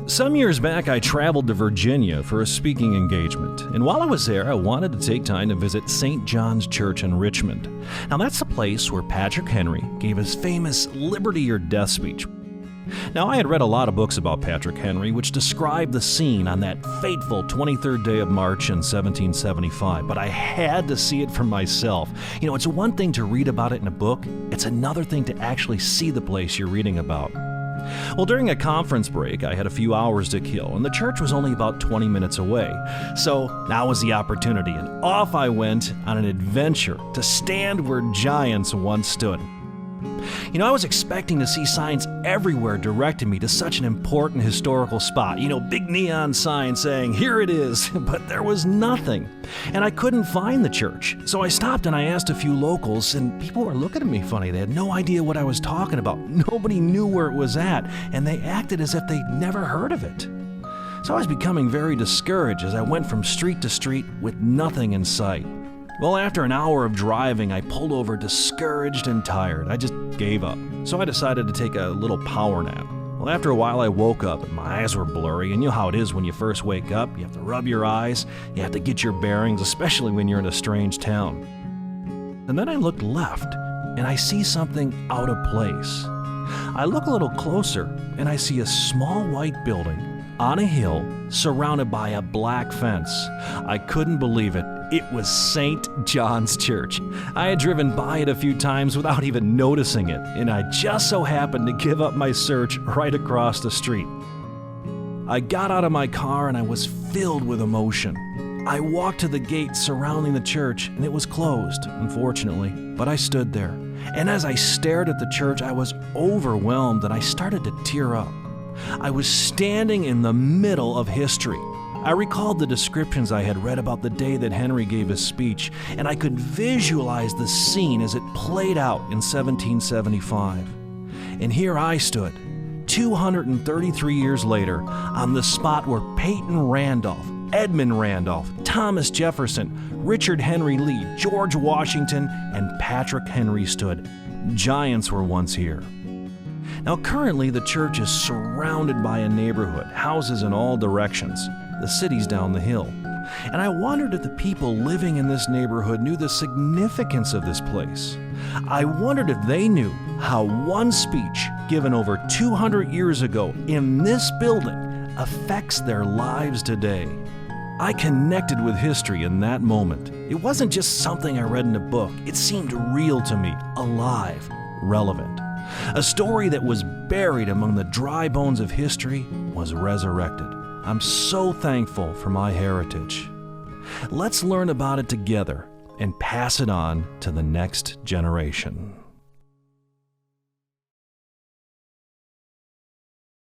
Some years back, I traveled to Virginia for a speaking engagement, and while I was there, I wanted to take time to visit St. John's Church in Richmond. Now, that's the place where Patrick Henry gave his famous Liberty or Death speech. Now, I had read a lot of books about Patrick Henry, which described the scene on that fateful 23rd day of March in 1775, but I had to see it for myself. You know, it's one thing to read about it in a book, it's another thing to actually see the place you're reading about. Well, during a conference break, I had a few hours to kill, and the church was only about 20 minutes away. So now was the opportunity, and off I went on an adventure to stand where giants once stood. You know, I was expecting to see signs everywhere directing me to such an important historical spot. You know, big neon signs saying, "Here it is," but there was nothing. And I couldn't find the church. So I stopped and I asked a few locals, and people were looking at me funny. They had no idea what I was talking about. Nobody knew where it was at, and they acted as if they'd never heard of it. So I was becoming very discouraged as I went from street to street with nothing in sight. Well, after an hour of driving, I pulled over discouraged and tired. I just gave up. So I decided to take a little power nap. Well, after a while, I woke up and my eyes were blurry. And you know how it is when you first wake up. You have to rub your eyes. You have to get your bearings, especially when you're in a strange town. And then I looked left and I see something out of place. I look a little closer and I see a small white building on a hill surrounded by a black fence. I couldn't believe it. It was St. John's Church. I had driven by it a few times without even noticing it, and I just so happened to give up my search right across the street. I got out of my car and I was filled with emotion. I walked to the gate surrounding the church, and it was closed, unfortunately, but I stood there. And as I stared at the church, I was overwhelmed and I started to tear up. I was standing in the middle of history. I recalled the descriptions I had read about the day that Henry gave his speech, and I could visualize the scene as it played out in 1775. And here I stood, 233 years later, on the spot where Peyton Randolph, Edmund Randolph, Thomas Jefferson, Richard Henry Lee, George Washington, and Patrick Henry stood. Giants were once here. Now, currently, the church is surrounded by a neighborhood, houses in all directions. The city's down the hill. And I wondered if the people living in this neighborhood knew the significance of this place. I wondered if they knew how one speech given over 200 years ago in this building affects their lives today. I connected with history in that moment. It wasn't just something I read in a book. It seemed real to me, alive, relevant. A story that was buried among the dry bones of history was resurrected. I'm so thankful for my heritage. Let's learn about it together and pass it on to the next generation.